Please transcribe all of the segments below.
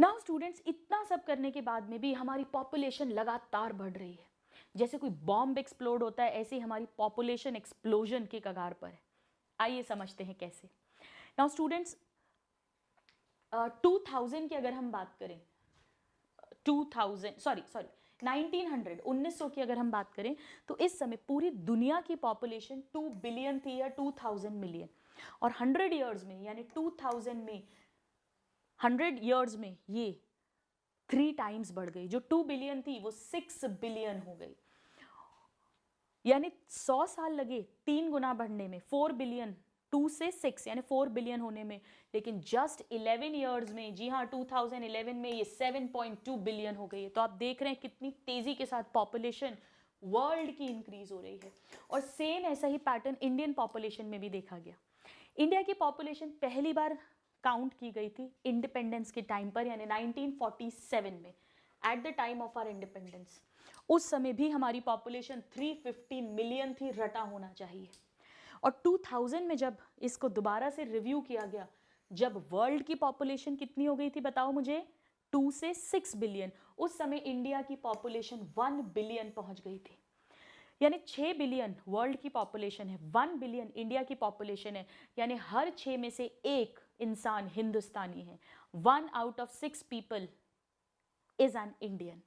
Now students, इतना सब करने के बाद में भी हमारी पॉपुलेशन लगातार बढ़ रही है। जैसे कोई बॉम्ब एक्सप्लोड होता है, ऐसे ही हमारी पॉपुलेशन एक्सप्लोजन के कगार पर है। आइए समझते हैं कैसे। नाउ स्टूडेंट्स, 2000 की अगर हम बात करें, 1900 की अगर हम बात करें, तो इस समय पूरी दुनिया की पॉपुलेशन 2 बिलियन थी या 2000 मिलियन, और 100 ईयर्स में यानी 2000 में 100 ईयर्स में ये 3 टाइम्स बढ़ गई। जो 2 बिलियन थी वो 6 बिलियन हो गई, यानी 100 साल लगे 3 गुना बढ़ने में, 4 बिलियन 2 से 6 यानी 4 बिलियन होने में। लेकिन जस्ट 11 ईयर्स में, जी हाँ 2011 में, ये 7.2 बिलियन हो गई है। तो आप देख रहे हैं कितनी तेजी के साथ पॉपुलेशन वर्ल्ड की इंक्रीज हो रही है। और सेम ऐसा ही पैटर्न इंडियन पॉपुलेशन में भी देखा गया। इंडिया की पॉपुलेशन पहली बार काउंट की गई थी इंडिपेंडेंस के टाइम पर, यानी 1947 में, at the time of our independence. उस समय भी हमारी पॉपुलेशन 350 मिलियन थी, रटा होना चाहिए। और 2000 में जब इसको दोबारा से रिव्यू किया गया, जब वर्ल्ड की पॉपुलेशन कितनी हो गई थी बताओ मुझे, 2 से 6 बिलियन, उस समय इंडिया की पॉपुलेशन 1 बिलियन पहुंच गई थी। यानी 6 बिलियन वर्ल्ड की पॉपुलेशन है, 1 बिलियन इंडिया की पॉपुलेशन है, यानी हर 6 में से एक इंसान हिंदुस्तानी है। 1 out of 6 people is an Indian.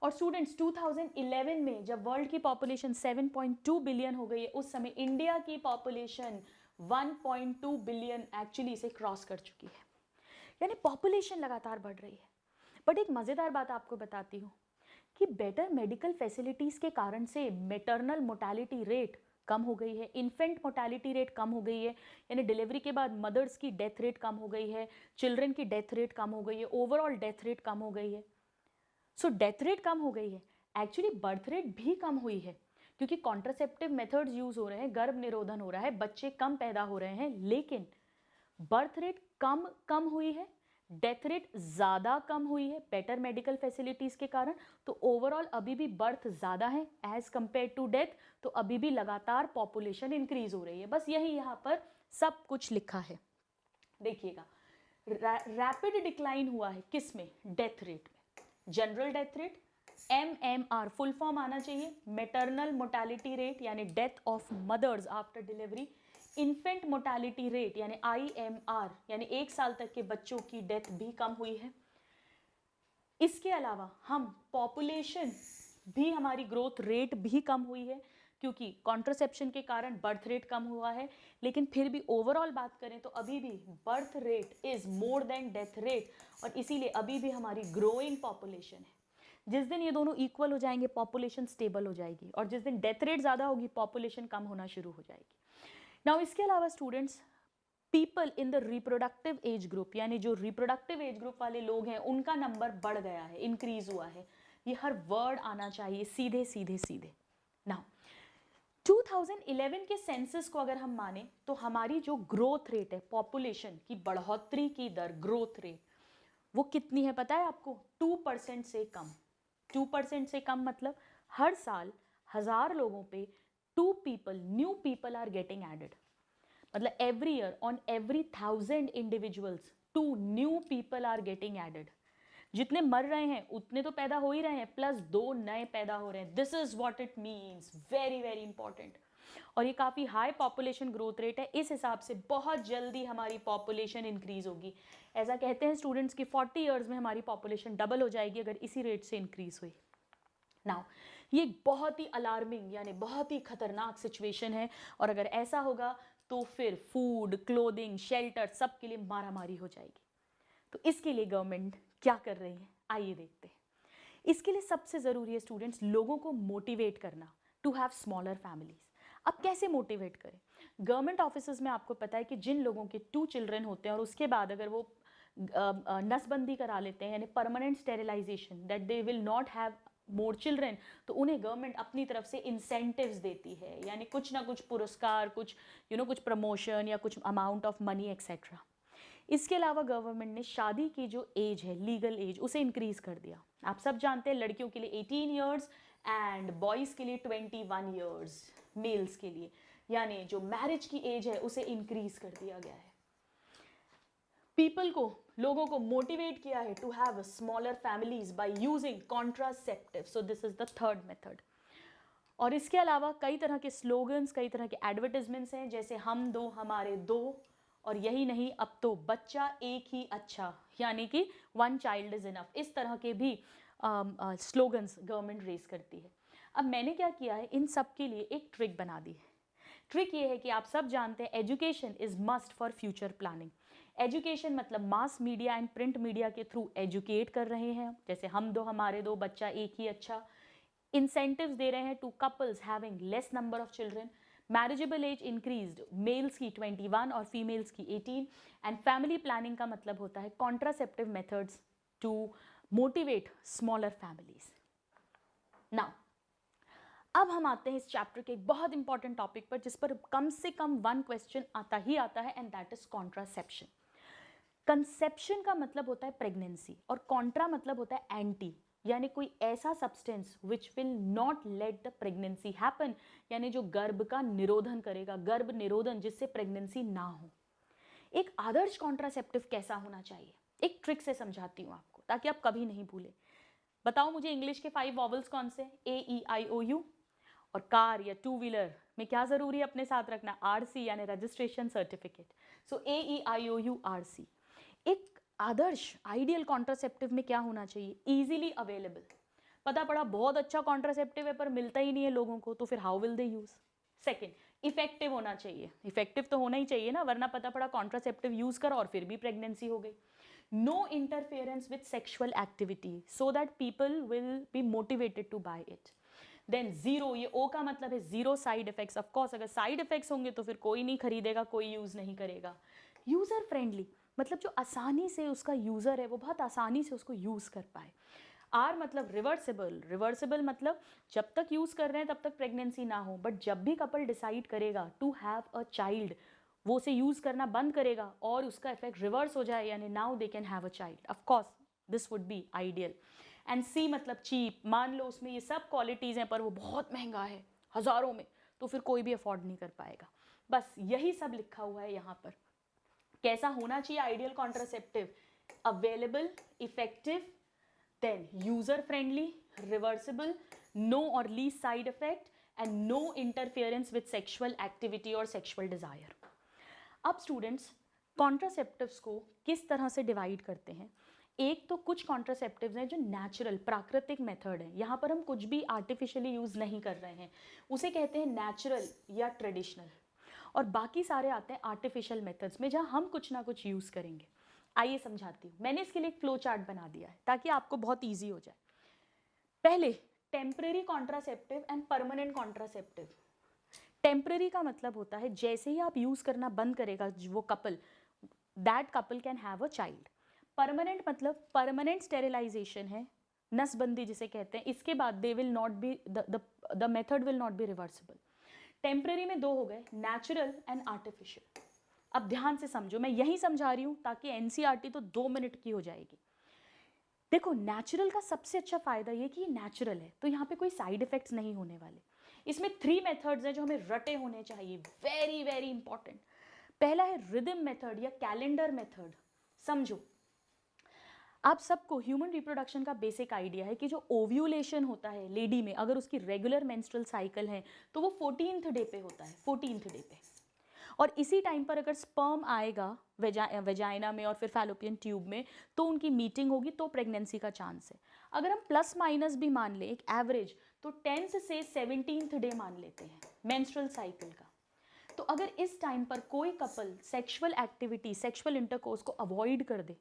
और स्टूडेंट्स, 2011 में जब वर्ल्ड की पॉपुलेशन 7.2 बिलियन हो गई है, उस समय इंडिया की पॉपुलेशन 1.2 बिलियन एक्चुअली इसे क्रॉस कर चुकी है। यानी पॉपुलेशन लगातार बढ़ रही है। बट एक मज़ेदार बात आपको बताती हूँ कि बेटर मेडिकल फैसिलिटीज़ के कारण से मैटरनल मोर्टेलिटी रेट कम हो गई है, इन्फेंट मोर्टेलिटी रेट कम हो गई है, यानी डिलीवरी के बाद मदर्स की डेथ रेट कम हो गई है, चिल्ड्रन की डेथ रेट कम हो गई है, ओवरऑल डेथ रेट कम हो गई है। सो डेथ रेट कम हो गई है, एक्चुअली बर्थ रेट भी कम हुई है, क्योंकि कॉन्ट्रासेप्टिव मेथड्स यूज हो रहे हैं, गर्भ निरोधन हो रहा है, बच्चे कम पैदा हो रहे हैं, लेकिन बर्थ रेट कम हुई है, डेथ रेट ज़्यादा कम हुई है बेटर मेडिकल फैसिलिटीज़ के कारण। तो ओवरऑल अभी भी बर्थ ज़्यादा है एज कंपेयर टू डेथ, तो अभी भी लगातार पॉपुलेशन इंक्रीज हो रही है। बस यही यहाँ पर सब कुछ लिखा है। देखिएगा, रैपिड डिक्लाइन हुआ है किस में, डेथ रेट में। General death rate, MMR full form आना चाहिए, मैटरनल मोर्टेलिटी रेट यानी death of mothers after delivery, infant mortality rate यानी IMR यानी 1 साल तक के बच्चों की डेथ भी कम हुई है। इसके अलावा हम पॉपुलेशन भी, हमारी ग्रोथ रेट भी कम हुई है, क्योंकि कॉन्ट्रासेप्शन के कारण बर्थ रेट कम हुआ है। लेकिन फिर भी ओवरऑल बात करें तो अभी भी birth rate is more than death rate, और इसीलिए अभी भी हमारी ग्रोइंग पॉपुलेशन है। जिस दिन ये दोनों इक्वल हो जाएंगे पॉपुलेशन स्टेबल हो जाएगी, और जिस दिन डेथ रेट ज़्यादा होगी पॉपुलेशन कम होना शुरू हो जाएगी। नाउ इसके अलावा students, people in the reproductive age group, यानी जो रिप्रोडक्टिव एज ग्रुप वाले लोग हैं उनका नंबर बढ़ गया है, इंक्रीज हुआ है। ये हर वर्ड आना चाहिए सीधे सीधे सीधे। नाउ 2011 के सेंसस को अगर हम माने तो हमारी जो ग्रोथ रेट है, पॉपुलेशन की बढ़ोतरी की दर, ग्रोथ रेट, वो कितनी है पता है आपको, 2% से कम। 2% से कम मतलब हर साल 1000 लोगों पे 2 people, new people are getting added. मतलब every year on every 1000 individuals 2 new people are getting added. जितने मर रहे हैं उतने तो पैदा हो ही रहे हैं, प्लस 2 नए पैदा हो रहे हैं। This is what it means, very very important. और ये काफ़ी हाई पॉपुलेशन ग्रोथ रेट है, इस हिसाब से बहुत जल्दी हमारी पॉपुलेशन इंक्रीज होगी। ऐसा कहते हैं स्टूडेंट्स की 40 ईयर्स में हमारी पॉपुलेशन डबल हो जाएगी अगर इसी रेट से इंक्रीज हुई। नाउ ये बहुत ही अलार्मिंग यानी बहुत ही खतरनाक सिचुएशन है, और अगर ऐसा होगा तो फिर फूड, क्लोथिंग, शेल्टर सब के लिए मारामारी हो जाएगी। तो इसके लिए गवर्नमेंट क्या कर रही है, आइए देखते हैं। इसके लिए सबसे ज़रूरी है स्टूडेंट्स, लोगों को मोटिवेट करना टू हैव स्मॉलर फैमिलीज। अब कैसे मोटिवेट करें? गवर्नमेंट ऑफिसेज में आपको पता है कि जिन लोगों के 2 चिल्ड्रन होते हैं और उसके बाद अगर वो नसबंदी करा लेते हैं, यानी permanent sterilisation, that they will not have more children, तो उन्हें गवर्नमेंट अपनी तरफ से इंसेंटिव्स देती है, यानी कुछ ना कुछ पुरस्कार, कुछ कुछ प्रमोशन या कुछ अमाउंट ऑफ मनी एक्सेट्रा। इसके अलावा गवर्नमेंट ने शादी की जो एज है, लीगल एज, उसे इंक्रीज कर दिया। आप सब जानते हैं लड़कियों के लिए 18 ईयर्स एंड बॉयज़ के लिए 21 ईयर्स, मेल्स के लिए, यानी जो मैरिज की एज है उसे इंक्रीज कर दिया गया है। पीपल को लोगों को मोटिवेट किया है to have smaller families by using contraceptive. So this is the third method. और इसके अलावा कई तरह के स्लोगन्स, कई तरह के एडवर्टाइजमेंट्स हैं, जैसे हम दो हमारे दो, और यही नहीं अब तो बच्चा एक ही अच्छा, यानी कि वन चाइल्ड इज इनफ. इस तरह के भी स्लोगन्स गवर्नमेंट रेज करती है. अब मैंने क्या किया है, इन सब के लिए एक ट्रिक बना दी है. ट्रिक ये है कि आप सब जानते हैं education is must for future planning. Education मतलब mass media and print media के थ्रू एजुकेट कर रहे हैं, जैसे हम दो हमारे दो, बच्चा एक ही अच्छा. इंसेंटिव्स दे रहे हैं to couples having less number of children. Marriageable age increased, males की 21 और फीमेल्स की 18. एंड फैमिली प्लानिंग का मतलब होता है contraceptive methods to motivate smaller families. Now अब हम आते हैं इस चैप्टर के एक बहुत इंपॉर्टेंट टॉपिक पर, जिस पर कम से कम वन क्वेश्चन आता ही आता है, and that is contraception. Conception का मतलब होता है प्रेगनेंसी, और कॉन्ट्रा मतलब होता है एंटी, यानी कोई ऐसा substance which will not let the pregnancy happen, यानी जो गर्भ का निरोधन करेगा, गर्भ निरोधन जिससे प्रेगनेंसी ना हो. एक आदर्श कॉन्ट्रासेप्टिव कैसा होना चाहिए, एक ट्रिक से समझाती हूँ आपको ताकि आप कभी नहीं भूले. बताओ मुझे इंग्लिश के 5 वॉवल्स कौन से, AEIOU. और कार या टू व्हीलर में क्या जरूरी है अपने साथ रखना, RC यानी रजिस्ट्रेशन सर्टिफिकेट. सो AEIOU RC. एक आदर्श आइडियल कॉन्ट्रासेप्टिव में क्या होना चाहिए, इजीली अवेलेबल. पता पड़ा बहुत अच्छा कॉन्ट्रासेप्टिव है पर मिलता ही नहीं है लोगों को, तो फिर how will they use. Second, effective होना चाहिए. इफेक्टिव तो होना ही चाहिए ना, वरना पता पड़ा कॉन्ट्रासेप्टिव यूज कर और फिर भी प्रेगनेंसी हो गई. No interference with sexual activity so that people will be motivated to buy it. Then zero, ये ओ का मतलब है जीरो साइड इफेक्ट्स. ऑफकोर्स अगर साइड इफेक्ट्स होंगे तो फिर कोई नहीं खरीदेगा, कोई यूज नहीं करेगा. यूजर फ्रेंडली मतलब जो आसानी से उसका यूजर है वो बहुत आसानी से उसको यूज कर पाए. आर मतलब रिवर्सिबल. रिवर्सिबल मतलब जब तक यूज कर रहे हैं तब तक प्रेगनेंसी ना हो, बट जब भी कपल डिसाइड करेगा टू हैव अ चाइल्ड, वो उसे यूज करना बंद करेगा और उसका इफेक्ट रिवर्स हो जाए, यानी now they can have a child. Of course this would be ideal. And C मतलब चीप. मान लो उसमें ये सब क्वालिटीज़ हैं पर वो बहुत महंगा है, हज़ारों में, तो फिर कोई भी अफोर्ड नहीं कर पाएगा. बस यही सब लिखा हुआ है यहाँ पर. कैसा होना चाहिए ideal contraceptive, available, effective, then user friendly, reversible, no और least side effect, and no interference with sexual activity और सेक्शुअल डिजायर. अब स्टूडेंट्स कॉन्ट्रासेप्टिव्स को किस तरह से डिवाइड करते हैं. एक तो कुछ कॉन्ट्रासेप्टिव्स हैं जो नेचुरल प्राकृतिक मेथड है, यहाँ पर हम कुछ भी आर्टिफिशियली यूज़ नहीं कर रहे हैं, उसे कहते हैं नेचुरल या ट्रेडिशनल. और बाकी सारे आते हैं आर्टिफिशियल मेथड्स में, जहाँ हम कुछ ना कुछ यूज़ करेंगे. आइए समझाती हूँ. मैंने इसके लिए एक फ्लो चार्ट बना दिया है ताकि आपको बहुत ईजी हो जाए. पहले temporary contraceptive and permanent contraceptive. Temporary का मतलब होता है जैसे ही आप यूज़ करना बंद करेगा वो couple, that couple can have a child. Permanent मतलब परमानेंट स्टेरिलाइजेशन है, नसबंदी जिसे कहते हैं, इसके बाद दे will not be the method will not be reversible. Temporary में दो हो गए, नेचुरल एंड आर्टिफिशियल. अब ध्यान से समझो, मैं यही समझा रही हूँ ताकि एनसीईआरटी तो 2 मिनट की हो जाएगी. देखो नेचुरल का सबसे अच्छा फायदा ये कि ये नेचुरल है, तो यहाँ पे कोई साइड इफेक्ट्स नहीं होने वाले. इसमें 3 मेथड्स हैं जो हमें रटे होने चाहिए, वेरी वेरी इंपॉर्टेंट. पहला है रिदम मेथड या कैलेंडर मेथड. समझो आप सबको ह्यूमन रिप्रोडक्शन का बेसिक आइडिया है कि जो ओव्यूलेशन होता है लेडी में, अगर उसकी रेगुलर मेंस्ट्रुअल साइकिल है तो वो 14th डे पे होता है, 14th डे पे. और इसी टाइम पर अगर स्पर्म आएगा वेजाइना में और फिर फैलोपियन ट्यूब में तो उनकी मीटिंग होगी, तो प्रेगनेंसी का चांस है. अगर हम प्लस माइनस भी मान लें एक एवरेज, तो 10th से 17th डे मान लेते हैं मेंस्ट्रुअल साइकिल का. तो अगर इस टाइम पर कोई couple sexual activity, sexual intercourse को अवॉइड कर दे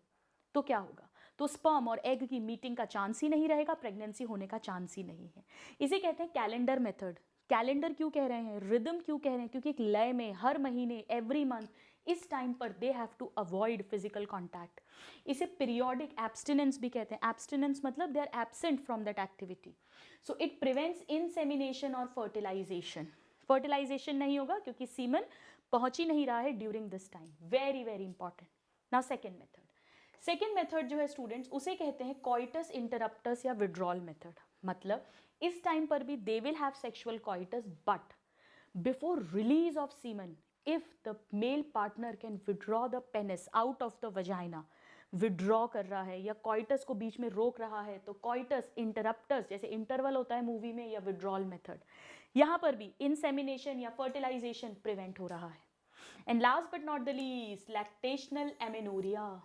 तो क्या होगा, तो स्पर्म और एग की मीटिंग का चांस ही नहीं रहेगा, प्रेगनेंसी होने का चांस ही नहीं है. इसे कहते हैं कैलेंडर मेथड. कैलेंडर क्यों कह रहे हैं, रिदम क्यों कह रहे हैं, क्योंकि एक लय में हर महीने, एवरी मंथ, इस टाइम पर they have to avoid physical contact. इसे पीरियोडिक एब्सटिनेंस भी कहते हैं. एब्सटिनेंस मतलब they are absent from that activity. So it prevents insemination और फर्टिलाइजेशन. फर्टिलाइजेशन नहीं होगा क्योंकि सीमन पहुंच ही नहीं रहा है during this time. Very very important. Now second method. Second method जो है स्टूडेंट्स, उसे कहते हैं कॉइटस इंटरप्टस या विड्रॉल मेथड. मतलब इस टाइम पर भी they will have sexual coitus, but before release of semen, if the male partner can withdraw the penis out of the vagina, withdraw कर रहा है या कॉइटस को बीच में रोक रहा है, तो कॉइटस इंटरप्टर्स, जैसे इंटरवल होता है मूवी में, या विड्रॉल मेथड, यहाँ पर भी इंसेमिनेशन या फर्टिलाइजेशन प्रिवेंट हो रहा है। And last but not the least, lactational amenorrhoea.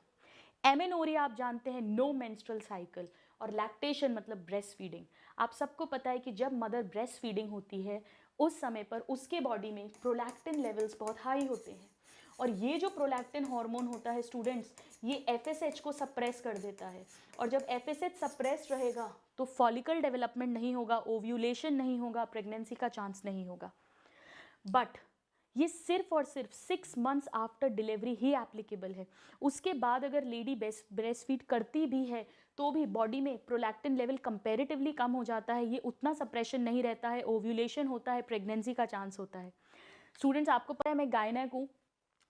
Amenorrhoea आप जानते हैं, नो मेंस्ट्रुअल साइकिल, और लैक्टेशन मतलब ब्रेस्ट फीडिंग। आप सबको पता है कि जब मदर ब्रेस्ट फीडिंग होती है उस समय पर उसके बॉडी में प्रोलैक्टिन लेवल्स बहुत हाई होते हैं, और ये जो प्रोलैक्टिन हार्मोन होता है स्टूडेंट्स, ये FSH को सप्रेस कर देता है, और जब FSH सप्रेस रहेगा तो फॉलिकल डेवलपमेंट नहीं होगा, ओव्यूलेशन नहीं होगा, प्रेगनेंसी का चांस नहीं होगा। बट ये सिर्फ और सिर्फ 6 मंथ्स आफ्टर डिलीवरी ही एप्लीकेबल है। उसके बाद अगर लेडी ब्रेस्ट फीड करती भी है तो भी बॉडी में प्रोलैक्टिन लेवल कंपैरेटिवली कम हो जाता है, ये उतना सप्रेशन नहीं रहता है, ओव्यूलेशन होता है, प्रेगनेंसी का चांस होता है। स्टूडेंट्स, आपको पता है मैं गायनेक हूँ,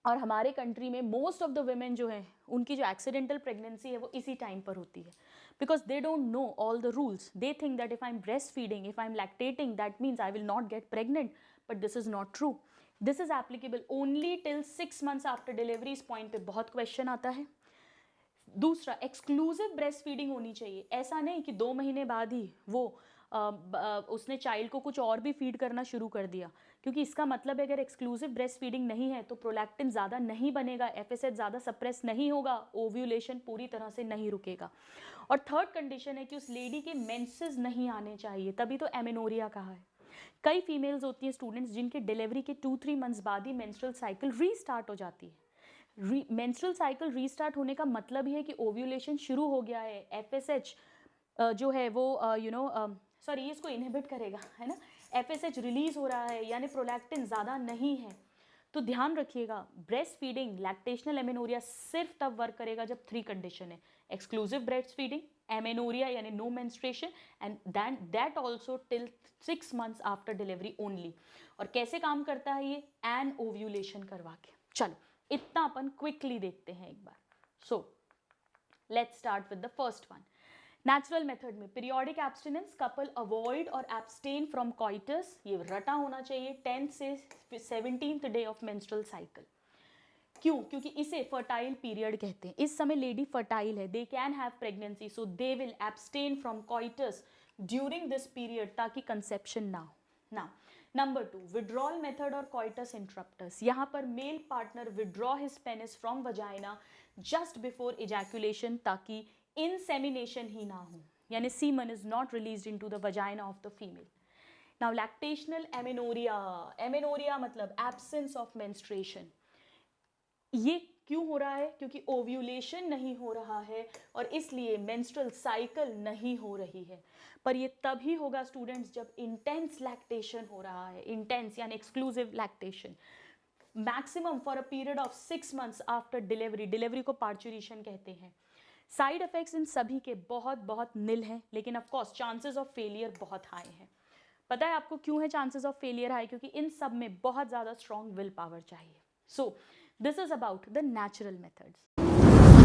और हमारे कंट्री में मोस्ट ऑफ द वुमेन जो हैं उनकी जो एक्सीडेंटल प्रेगनेंसी है वो इसी टाइम पर होती है, because they don't know all the rules. They think that if I am breast feeding, if I am lactating, that means I will not get pregnant, but this is not true. This is applicable only till 6 months after delivery. इस point पे बहुत question आता है। दूसरा, exclusive breast feeding होनी चाहिए। ऐसा नहीं कि 2 महीने बाद ही वो उसने चाइल्ड को कुछ और भी फीड करना शुरू कर दिया, क्योंकि इसका मतलब है अगर एक्सक्लूसिव ब्रेस्ट फीडिंग नहीं है तो प्रोलैक्टिन ज़्यादा नहीं बनेगा, FSH ज़्यादा सप्रेस नहीं होगा, ओव्यूलेशन पूरी तरह से नहीं रुकेगा। और थर्ड कंडीशन है कि उस लेडी के मेंसेस नहीं आने चाहिए, तभी तो एमेनोरिया कहा है। कई फीमेल्स होती हैं स्टूडेंट्स जिनके डिलीवरी के 2-3 मंथ्स बाद ही मेंस्ट्रुअल साइकिल रीस्टार्ट हो जाती है। मेंस्ट्रुअल साइकिल रीस्टार्ट होने का मतलब ही है कि ओव्यूलेशन शुरू हो गया है, FSH जो है वो सॉरी इसको इनहिबिट करेगा, है ना, FSH रिलीज हो रहा है, यानी प्रोलैक्टिन ज़्यादा नहीं है। तो ध्यान रखिएगा, ब्रेस्ट फीडिंग, लैक्टेशनल एमेनोरिया सिर्फ तब वर्क करेगा जब 3 कंडीशन है, एक्सक्लूसिव ब्रेस्ट फीडिंग, एमेनोरिया यानी no menstruation, and that also till 6 months after delivery only. और कैसे काम करता है ये, एन ओव्यूलेशन करवा के। चलो इतना अपन क्विकली देखते हैं एक बार। So let's start with the first one. Natural method में पीरियोडिक एब्सटिनेंस, कपल अवॉइड और एब्सटेन फ्रॉम कॉइटस, ये रटा होना चाहिए 10th से 17th day of menstrual cycle. क्यों? क्योंकि इसे फर्टाइल पीरियड कहते हैं। इस समय लेडी फर्टाइल है, they can have pregnancy, so they will abstain from coitus during this period ताकि कंसेप्शन ना हो ना। नंबर 2, विड्रॉल मेथड और कॉइटस इंटरप्टर्स। यहाँ पर male partner withdraw his penis from vagina just before ejaculation ताकि insemination ही ना हो, यानी semen is not released into the vagina of the female. Now lactational amenorrhea, amenorrhea मतलब absence of menstruation। ये क्यों हो रहा है? क्योंकि ओव्यूलेशन नहीं हो रहा है और इसलिए मेंस्ट्रुअल साइकिल नहीं हो रही है। पर ये तभी होगा स्टूडेंट्स जब इंटेंस लैक्टेशन हो रहा है, इंटेंस यानी exclusive lactation, maximum for a period of 6 months after delivery. Delivery को पार्चुरेशन कहते हैं। साइड इफेक्ट्स इन सभी के बहुत बहुत निल हैं, लेकिन of course chances of failure बहुत हाई हैं। पता है आपको क्यों है चांसेस ऑफ फेलियर हाई? क्योंकि इन सब में बहुत ज़्यादा स्ट्रॉन्ग विल पावर चाहिए। सो this is about the natural methods.